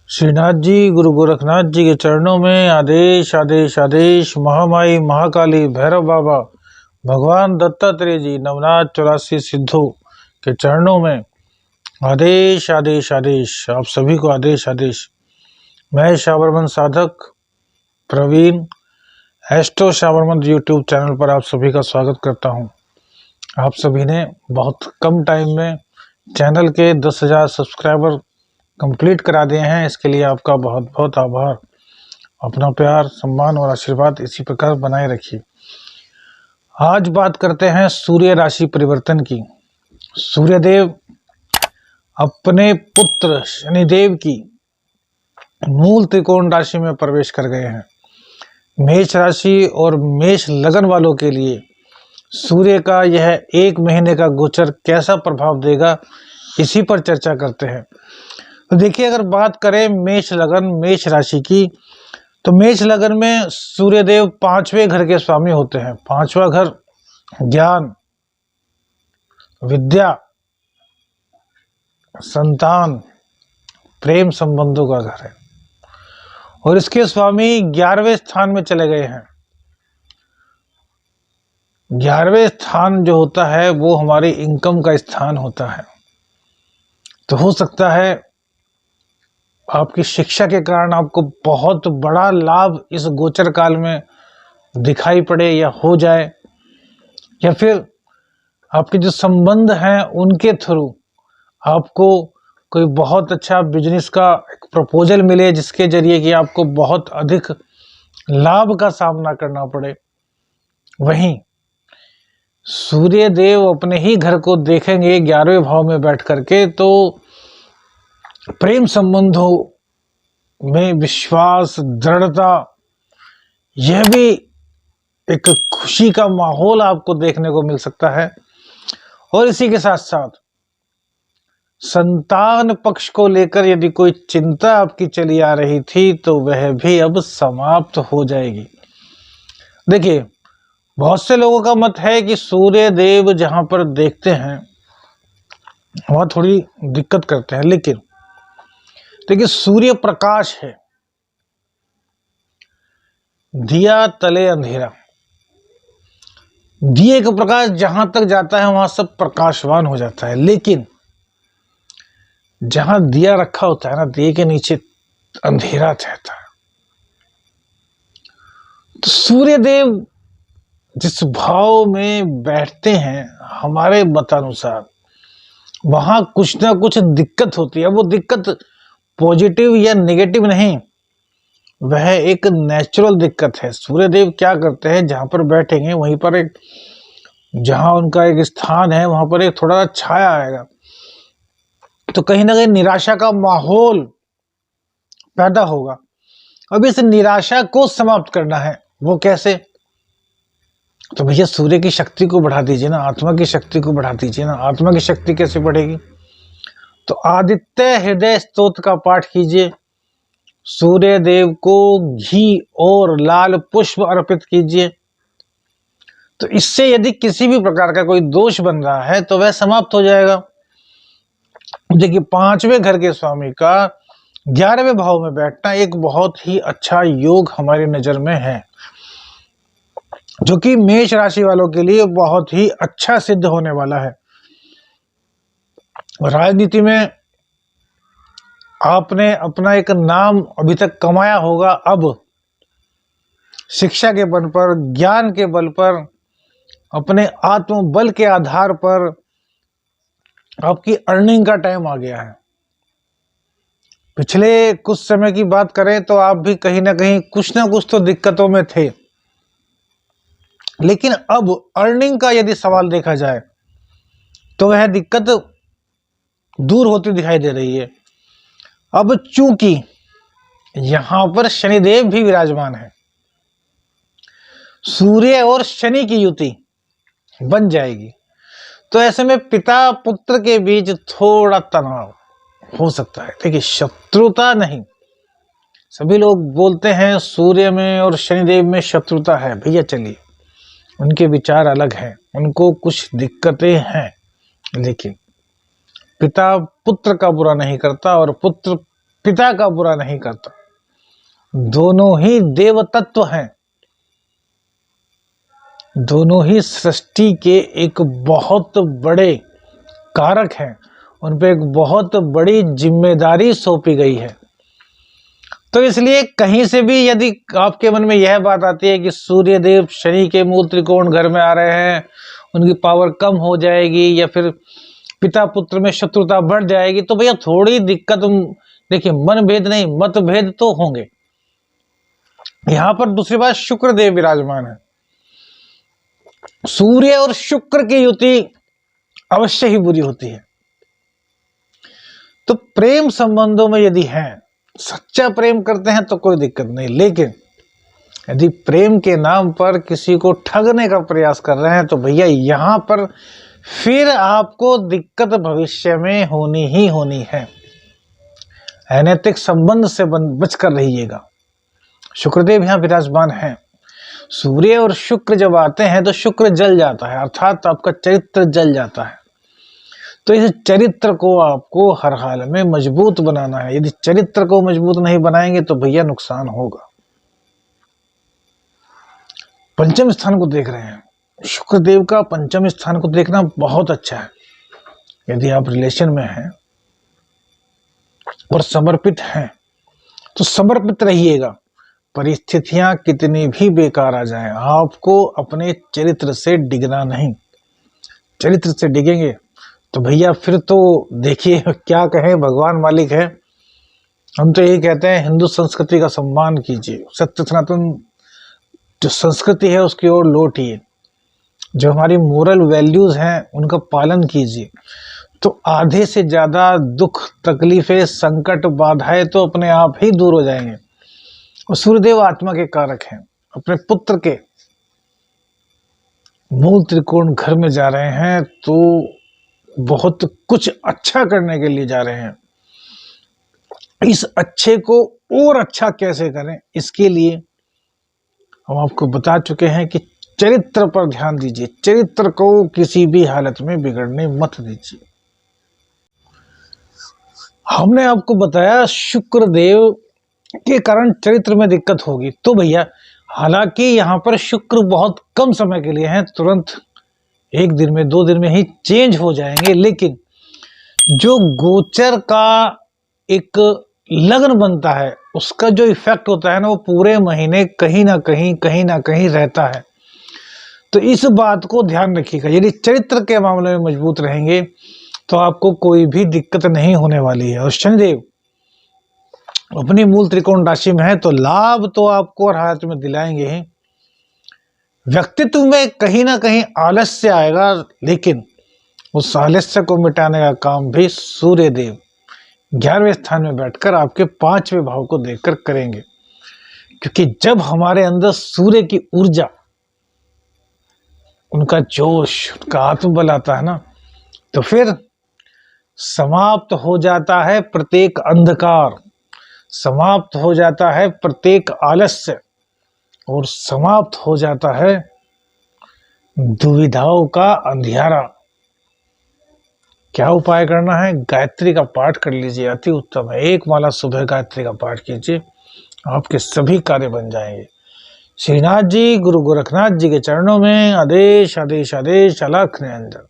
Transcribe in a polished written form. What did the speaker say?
श्रीनाथ जी गुरु गोरखनाथ जी के चरणों में आदेश आदेश आदेश। महामाई महाकाली भैरव बाबा भगवान दत्तात्रेय जी नवनाथ 84 सिद्धों के चरणों में आदेश आदेश आदेश। आप सभी को आदेश आदेश। मैं शाबरमन साधक प्रवीण एस्ट्रो शाबरमन यूट्यूब चैनल पर आप सभी का स्वागत करता हूं। आप सभी ने बहुत कम टाइम में चैनल के 10,000 सब्सक्राइबर कंप्लीट करा दिए हैं। इसके लिए आपका बहुत बहुत आभार। अपना प्यार सम्मान और आशीर्वाद इसी प्रकार बनाए रखिए। आज बात करते हैं सूर्य राशि परिवर्तन की। सूर्यदेव अपने पुत्र शनिदेव की मूल त्रिकोण राशि में प्रवेश कर गए हैं। मेष राशि और मेष लगन वालों के लिए सूर्य का यह 1 महीने का गोचर कैसा प्रभाव देगा, इसी पर चर्चा करते हैं। तो देखिए, अगर बात करें मेष लगन मेष राशि की, तो मेष लगन में सूर्यदेव 5वें घर के स्वामी होते हैं। 5वां घर ज्ञान, विद्या, संतान, प्रेम संबंधों का घर है और इसके स्वामी 11वें स्थान में चले गए हैं। 11वें स्थान जो होता है वो हमारी इनकम का स्थान होता है। तो हो सकता है आपकी शिक्षा के कारण आपको बहुत बड़ा लाभ इस गोचर काल में दिखाई पड़े या हो जाए, या फिर आपके जो संबंध हैं उनके थ्रू आपको कोई बहुत अच्छा बिजनेस का एक प्रपोजल मिले, जिसके जरिए कि आपको बहुत अधिक लाभ का सामना करना पड़े। वहीं सूर्य देव अपने ही घर को देखेंगे 11वें भाव में बैठ करके, तो प्रेम संबंधों में विश्वास, दृढ़ता, यह भी एक खुशी का माहौल आपको देखने को मिल सकता है। और इसी के साथ साथ संतान पक्ष को लेकर यदि कोई चिंता आपकी चली आ रही थी तो वह भी अब समाप्त हो जाएगी। देखिए, बहुत से लोगों का मत है कि सूर्य देव जहां पर देखते हैं वहां थोड़ी दिक्कत करते हैं, लेकिन देखिए, सूर्य प्रकाश है, दिया तले अंधेरा। दिए का प्रकाश जहां तक जाता है वहां सब प्रकाशवान हो जाता है, लेकिन जहां दिया रखा होता है ना, दिए के नीचे अंधेरा रहता है। तो सूर्य देव जिस भाव में बैठते हैं, हमारे मतानुसार वहां कुछ ना कुछ दिक्कत होती है। वो दिक्कत पॉजिटिव या नेगेटिव नहीं, वह एक नेचुरल दिक्कत है। सूर्यदेव क्या करते हैं, जहां पर बैठेंगे वहीं पर एक, जहां उनका एक स्थान है वहां पर एक थोड़ा छाया आएगा, तो कहीं ना कहीं निराशा का माहौल पैदा होगा। अब इस निराशा को समाप्त करना है, वो कैसे? तो भैया सूर्य की शक्ति को बढ़ा दीजिए ना, आत्मा की शक्ति को बढ़ा दीजिए ना। आत्मा की शक्ति कैसे बढ़ेगी? तो आदित्य हृदय स्तोत्र का पाठ कीजिए, सूर्य देव को घी और लाल पुष्प अर्पित कीजिए। तो इससे यदि किसी भी प्रकार का कोई दोष बन रहा है तो वह समाप्त हो जाएगा। देखिए, 5वें घर के स्वामी का 11वें भाव में बैठना एक बहुत ही अच्छा योग हमारी नजर में है, जो कि मेष राशि वालों के लिए बहुत ही अच्छा सिद्ध होने वाला है। राजनीति में आपने अपना एक नाम अभी तक कमाया होगा, अब शिक्षा के बल पर, ज्ञान के बल पर, अपने आत्मबल के आधार पर आपकी अर्निंग का टाइम आ गया है। पिछले कुछ समय की बात करें तो आप भी कहीं ना कहीं कुछ ना कुछ तो दिक्कतों में थे, लेकिन अब अर्निंग का यदि सवाल देखा जाए तो वह दिक्कत दूर होती दिखाई दे रही है। अब चूंकि यहां पर शनिदेव भी विराजमान है, सूर्य और शनि की युति बन जाएगी, तो ऐसे में पिता पुत्र के बीच थोड़ा तनाव हो सकता है। देखिए, शत्रुता नहीं। सभी लोग बोलते हैं सूर्य में और शनिदेव में शत्रुता है। भैया चलिए, उनके विचार अलग हैं, उनको कुछ दिक्कतें हैं, लेकिन पिता पुत्र का बुरा नहीं करता और पुत्र पिता का बुरा नहीं करता। दोनों ही देव तत्व हैं, दोनों ही सृष्टि के एक बहुत बड़े कारक हैं, उन पे एक बहुत बड़ी जिम्मेदारी सौंपी गई है। तो इसलिए कहीं से भी यदि आपके मन में यह बात आती है कि सूर्य देव शनि के मूल त्रिकोण घर में आ रहे हैं, उनकी पावर कम हो जाएगी या फिर पिता पुत्र में शत्रुता बढ़ जाएगी, तो भैया थोड़ी दिक्कत, देखिए मन भेद नहीं मतभेद तो होंगे। यहां पर दूसरी बात, शुक्र देव विराजमान है। सूर्य और शुक्र की युति अवश्य ही बुरी होती है। तो प्रेम संबंधों में यदि हैं, सच्चा प्रेम करते हैं तो कोई दिक्कत नहीं, लेकिन यदि प्रेम के नाम पर किसी को ठगने का प्रयास कर रहे हैं तो भैया यहां पर फिर आपको दिक्कत भविष्य में होनी ही होनी है। अनैतिक संबंध से बचकर रहिएगा। शुक्रदेव यहां विराजमान हैं। सूर्य और शुक्र जब आते हैं तो शुक्र जल जाता है, अर्थात आपका चरित्र जल जाता है। तो इस चरित्र को आपको हर हाल में मजबूत बनाना है। यदि चरित्र को मजबूत नहीं बनाएंगे तो भैया नुकसान होगा। पंचम स्थान को देख रहे हैं, शुक्रदेव का पंचम स्थान को देखना बहुत अच्छा है। यदि आप रिलेशन में हैं और समर्पित हैं तो समर्पित रहिएगा। परिस्थितियां कितनी भी बेकार आ जाएं, आपको अपने चरित्र से डिगना नहीं। चरित्र से डिगेंगे तो भैया फिर तो देखिए क्या कहें, भगवान मालिक है। हम तो यही कहते हैं, हिंदू संस्कृति का सम्मान कीजिए, सत्य सनातन जो संस्कृति है उसकी ओर लौटिए, जो हमारी मोरल वैल्यूज हैं उनका पालन कीजिए। तो आधे से ज्यादा दुख तकलीफें संकट बाधाएं तो अपने आप ही दूर हो जाएंगे। और सूर्यदेव आत्मा के कारक हैं, अपने पुत्र के मूल त्रिकोण घर में जा रहे हैं तो बहुत कुछ अच्छा करने के लिए जा रहे हैं। इस अच्छे को और अच्छा कैसे करें, इसके लिए हम आपको बता चुके हैं कि चरित्र पर ध्यान दीजिए। चरित्र को किसी भी हालत में बिगड़ने मत दीजिए। हमने आपको बताया शुक्रदेव के कारण चरित्र में दिक्कत होगी। तो भैया हालांकि यहाँ पर शुक्र बहुत कम समय के लिए हैं, तुरंत एक दिन में 2 दिन में ही चेंज हो जाएंगे, लेकिन जो गोचर का एक लग्न बनता है उसका जो इफेक्ट होता है ना, वो पूरे महीने कहीं ना कहीं रहता है। तो इस बात को ध्यान रखिएगा। यदि चरित्र के मामले में मजबूत रहेंगे तो आपको कोई भी दिक्कत नहीं होने वाली है। और शनिदेव अपनी मूल त्रिकोण राशि में है तो लाभ तो आपको हर हालत में दिलाएंगे ही। व्यक्तित्व में कहीं ना कहीं आलस्य आएगा, लेकिन उस आलस्य को मिटाने का काम भी सूर्यदेव 11वें स्थान में बैठकर आपके 5वें भाव को देखकर करेंगे। क्योंकि जब हमारे अंदर सूर्य की ऊर्जा, उनका जोश, उनका आत्मबल आता है ना, तो फिर समाप्त हो जाता है प्रत्येक अंधकार, समाप्त हो जाता है प्रत्येक आलस्य और समाप्त हो जाता है दुविधाओं का अंधियारा। क्या उपाय करना है? गायत्री का पाठ कर लीजिए, अति उत्तम है। 1 माला सुबह गायत्री का पाठ कीजिए, आपके सभी कार्य बन जाएंगे। श्रीनाथ जी, गुरु गोरखनाथ जी के चरणों में आदेश आदेश आदेश, अलख निरंजन।